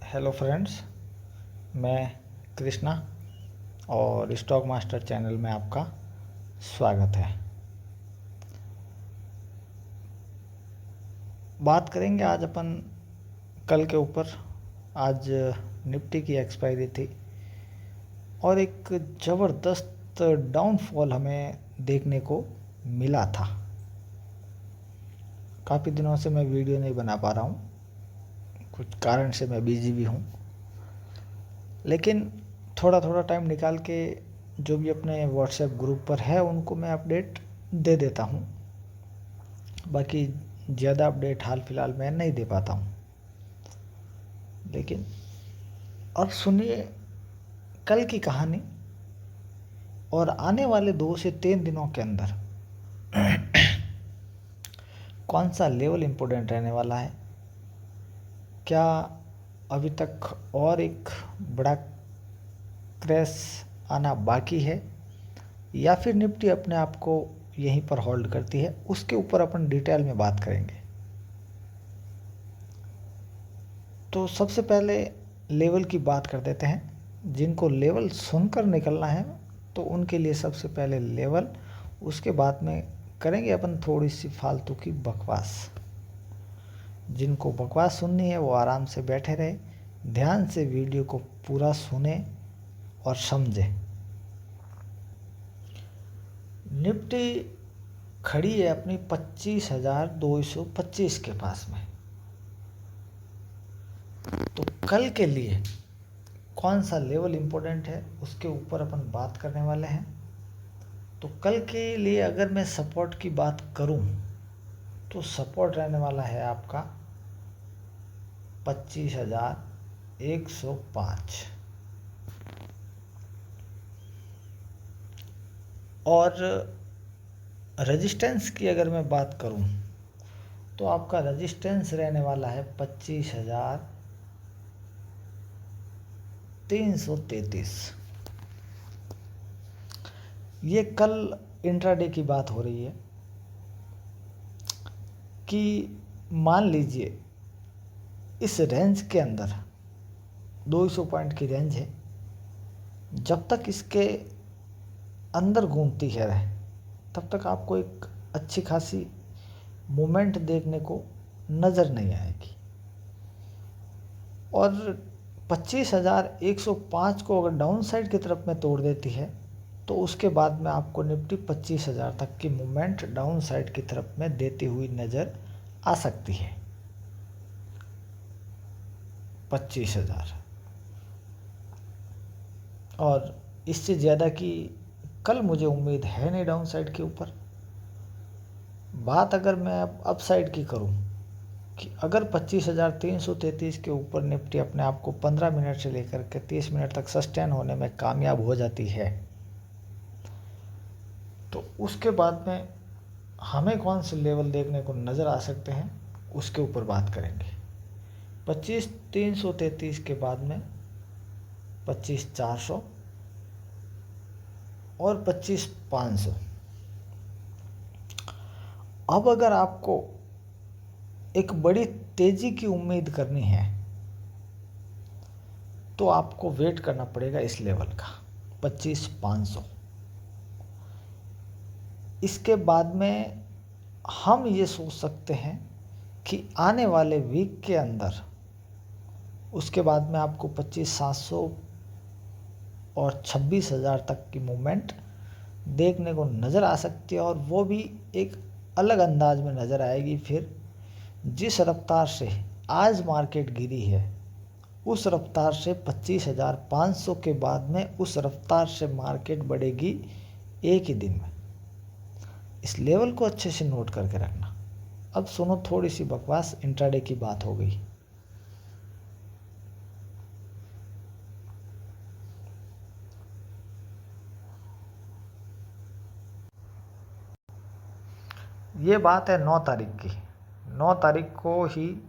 Hello friends, मैं कृष्णा और stock master channel में आपका स्वागत है। बात करेंगे आज अपन कल के ऊपर। आज निफ्टी की एक्सपायरी थी और एक ज़बरदस्त डाउनफॉल हमें देखने को मिला था। काफ़ी दिनों से मैं वीडियो नहीं बना पा रहा हूँ, कुछ कारण से मैं बिजी भी हूँ, लेकिन थोड़ा थोड़ा टाइम निकाल के जो भी अपने व्हाट्सएप ग्रुप पर है उनको मैं अपडेट दे देता हूँ। बाकी ज़्यादा अपडेट हाल फिलहाल मैं नहीं दे पाता हूँ। लेकिन अब सुनिए कल की कहानी और आने वाले 2 से 3 दिनों के अंदर कौन सा लेवल इम्पोर्टेंट रहने वाला है। क्या अभी तक और एक बड़ा क्रैश आना बाकी है या फिर निफ्टी अपने आप को यहीं पर होल्ड करती है, उसके ऊपर अपन डिटेल में बात करेंगे। तो सबसे पहले लेवल की बात कर देते हैं। जिनको लेवल सुनकर निकलना है तो उनके लिए सबसे पहले लेवल, उसके बाद में करेंगे अपन थोड़ी सी फालतू की बकवास। जिनको बकवास सुननी है वो आराम से बैठे रहे, ध्यान से वीडियो को पूरा सुने और समझे। निफ्टी खड़ी है अपनी 25,225 के पास में। तो कल के लिए कौन सा लेवल इम्पोर्टेंट है उसके ऊपर अपन बात करने वाले हैं। तो कल के लिए अगर मैं सपोर्ट की बात करूं तो सपोर्ट रहने वाला है आपका 25,105 और रेजिस्टेंस की अगर मैं बात करूं तो आपका रेजिस्टेंस रहने वाला है 25,333। ये कल इंट्राडे की बात हो रही है कि मान लीजिए इस रेंज के अंदर 200 पॉइंट की रेंज है, जब तक इसके अंदर घूमती है तब तक आपको एक अच्छी खासी मूवमेंट देखने को नज़र नहीं आएगी। और 25,105 को अगर डाउन साइड की तरफ में तोड़ देती है तो उसके बाद में आपको निफ्टी 25,000 तक की मूवमेंट डाउन साइड की तरफ में देती हुई नज़र आ सकती है। 25,000 और इससे ज़्यादा की कल मुझे उम्मीद है नहीं डाउन साइड के ऊपर। बात अगर मैं अब अप साइड की करूं कि अगर 25,333 के ऊपर निफ्टी अपने आप को 15 मिनट से लेकर के 30 मिनट तक सस्टेन होने में कामयाब हो जाती है तो उसके बाद में हमें कौन से लेवल देखने को नज़र आ सकते हैं उसके ऊपर बात करेंगे। 25,333 के बाद में 25,400 और 25,500। अब अगर आपको एक बड़ी तेजी की उम्मीद करनी है तो आपको वेट करना पड़ेगा इस लेवल का 25,500। इसके बाद में हम ये सोच सकते हैं कि आने वाले वीक के अंदर उसके बाद में आपको 25,700 और 26,000 तक की मूवमेंट देखने को नज़र आ सकती है। और वो भी एक अलग अंदाज में नज़र आएगी। फिर जिस रफ्तार से आज मार्केट गिरी है उस रफ्तार से 25,500 के बाद में उस रफ्तार से मार्केट बढ़ेगी एक ही दिन में। इस लेवल को अच्छे से नोट करके रखना। अब सुनो थोड़ी सी बकवास, इंट्राडे की बात हो गई। ये बात है 9 तारीख की। 9 तारीख को ही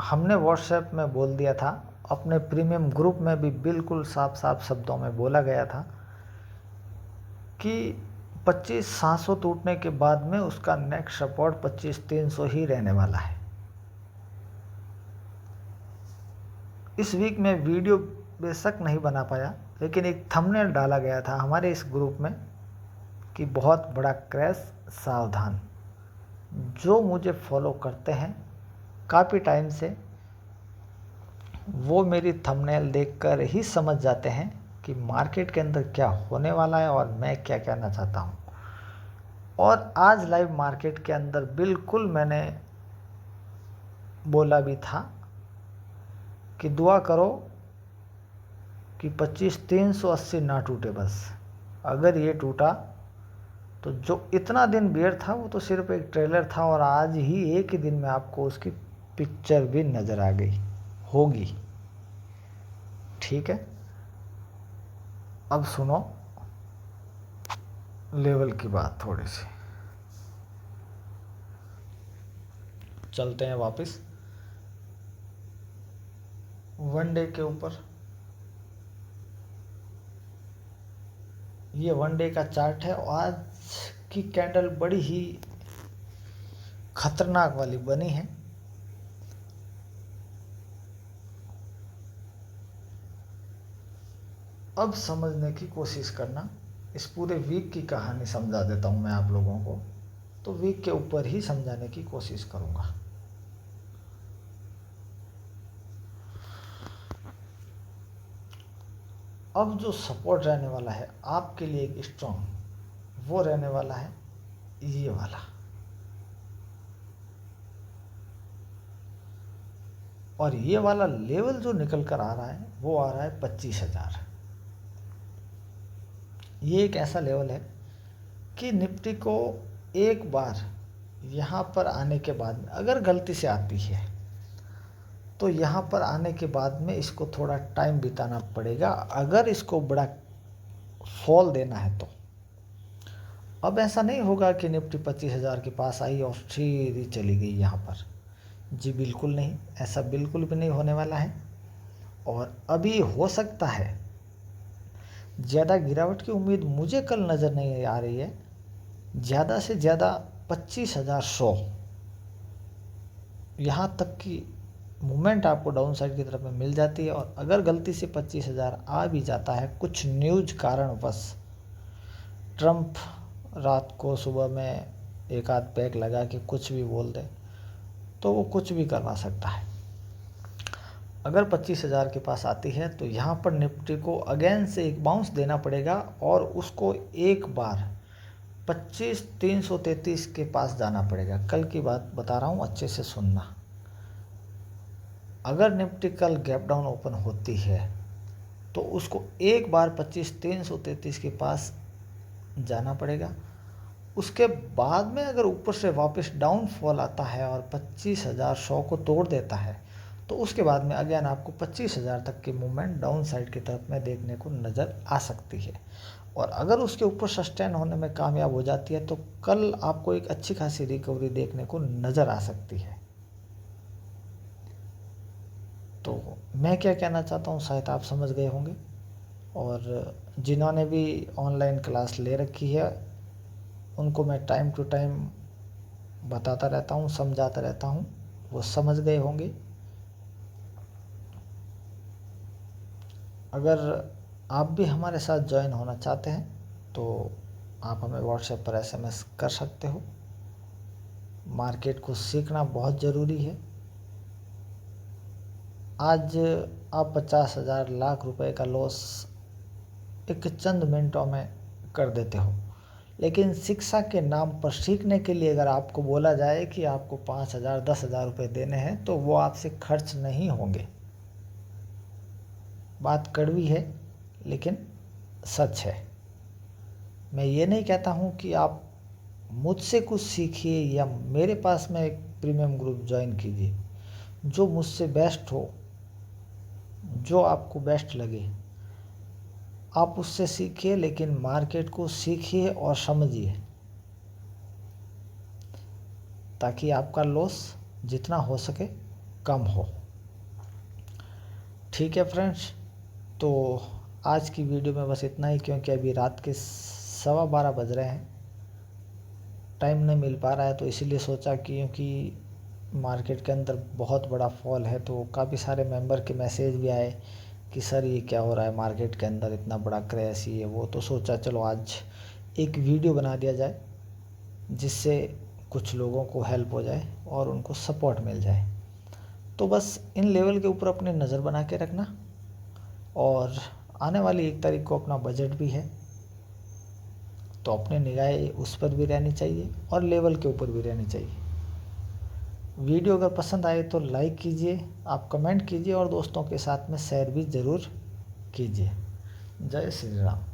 हमने व्हाट्सएप में बोल दिया था, अपने प्रीमियम ग्रुप में भी बिल्कुल साफ साफ शब्दों में बोला गया था कि 25,700 टूटने के बाद में उसका नेक्स्ट सपोर्ट 25,300 ही रहने वाला है। इस वीक में वीडियो बेशक नहीं बना पाया, लेकिन एक थंबनेल डाला गया था हमारे इस ग्रुप में कि बहुत बड़ा क्रैश, सावधान। जो मुझे फॉलो करते हैं काफ़ी टाइम से, वो मेरी थंबनेल देखकर ही समझ जाते हैं कि मार्केट के अंदर क्या होने वाला है और मैं क्या कहना चाहता हूँ। और आज लाइव मार्केट के अंदर बिल्कुल मैंने बोला भी था कि दुआ करो कि 25,380 ना टूटे। बस अगर ये टूटा तो जो इतना दिन बेयर था वो तो सिर्फ एक ट्रेलर था, और आज ही एक ही दिन में आपको उसकी पिक्चर भी नज़र आ गई होगी। ठीक है, अब सुनो लेवल की बात थोड़ी सी। चलते हैं वापस वन डे के ऊपर। ये वन डे का चार्ट है और आज की कैंडल बड़ी ही खतरनाक वाली बनी है। अब समझने की कोशिश करना, इस पूरे वीक की कहानी समझा देता हूँ मैं आप लोगों को, तो वीक के ऊपर ही समझाने की कोशिश करूँगा। अब जो सपोर्ट रहने वाला है आपके लिए एक स्ट्रॉन्ग, वो रहने वाला है ये वाला, और ये वाला लेवल जो निकल कर आ रहा है वो आ रहा है 25,000। ये एक ऐसा लेवल है कि निफ्टी को एक बार यहाँ पर आने के बाद में अगर गलती से आती है तो यहाँ पर आने के बाद में इसको थोड़ा टाइम बिताना पड़ेगा, अगर इसको बड़ा फॉल देना है तो। अब ऐसा नहीं होगा कि निफ्टी 25,000 के पास आई और सीधी चली गई यहाँ पर, जी बिल्कुल नहीं, ऐसा बिल्कुल भी नहीं होने वाला है। और अभी हो सकता है ज़्यादा गिरावट की उम्मीद मुझे कल नज़र नहीं आ रही है, ज़्यादा से ज़्यादा 25,100 यहाँ तक की मूवमेंट आपको डाउन साइड की तरफ में मिल जाती है। और अगर गलती से 25,000 आ भी जाता है कुछ न्यूज कारणवश, ट्रम्प रात को सुबह में एक आध पैक लगा के कुछ भी बोल दे तो वो कुछ भी करवा सकता है। अगर 25,000 के पास आती है तो यहाँ पर निफ्टी को अगेन से एक बाउंस देना पड़ेगा और उसको एक बार 25,333 के पास जाना पड़ेगा। कल की बात बता रहा हूँ, अच्छे से सुनना। अगर निफ्टी कल गैप डाउन ओपन होती है तो उसको एक बार 25,333 के पास जाना पड़ेगा। उसके बाद में अगर ऊपर से वापस डाउन फॉल आता है और 25,100 को तोड़ देता है तो उसके बाद में अगेन आपको 25,000 तक की मूवमेंट डाउन साइड की तरफ में देखने को नज़र आ सकती है। और अगर उसके ऊपर सस्टेन होने में कामयाब हो जाती है तो कल आपको एक अच्छी खासी रिकवरी देखने को नज़र आ सकती है। तो मैं क्या कहना चाहता हूँ शायद आप समझ गए होंगे, और जिन्होंने भी ऑनलाइन क्लास ले रखी है उनको मैं टाइम टू टाइम बताता रहता हूँ, समझाता रहता हूँ, वो समझ गए होंगे। अगर आप भी हमारे साथ ज्वाइन होना चाहते हैं तो आप हमें व्हाट्सएप पर SMS कर सकते हो। मार्केट को सीखना बहुत ज़रूरी है। आज आप 50,000 लाख रुपए का लॉस एक चंद मिनटों में कर देते हो, लेकिन शिक्षा के नाम पर सीखने के लिए अगर आपको बोला जाए कि आपको 5,000 10,000 रुपये देने हैं तो वो आपसे खर्च नहीं होंगे। बात कड़वी है लेकिन सच है। मैं ये नहीं कहता हूँ कि आप मुझसे कुछ सीखिए या मेरे पास में एक प्रीमियम ग्रुप ज्वाइन कीजिए। जो मुझसे बेस्ट हो, जो आपको बेस्ट लगे आप उससे सीखिए, लेकिन मार्केट को सीखिए और समझिए ताकि आपका लॉस जितना हो सके कम हो। ठीक है फ्रेंड्स, तो आज की वीडियो में बस इतना ही, क्योंकि अभी रात के 12:15 बज रहे हैं, टाइम नहीं मिल पा रहा है, तो इसीलिए सोचा कि क्योंकि मार्केट के अंदर बहुत बड़ा फॉल है, तो काफ़ी सारे मेंबर के मैसेज भी आए कि सर ये क्या हो रहा है मार्केट के अंदर, इतना बड़ा क्रैश, ये वो। तो सोचा चलो आज एक वीडियो बना दिया जाए जिससे कुछ लोगों को हेल्प हो जाए और उनको सपोर्ट मिल जाए। तो बस इन लेवल के ऊपर अपनी नज़र बना के रखना, और आने वाली 1 तारीख को अपना बजट भी है, तो अपनी निगाहें उस पर भी रहनी चाहिए और लेवल के ऊपर भी रहनी चाहिए। वीडियो अगर पसंद आए तो लाइक कीजिए, आप कमेंट कीजिए और दोस्तों के साथ में शेयर भी ज़रूर कीजिए। जय श्री राम।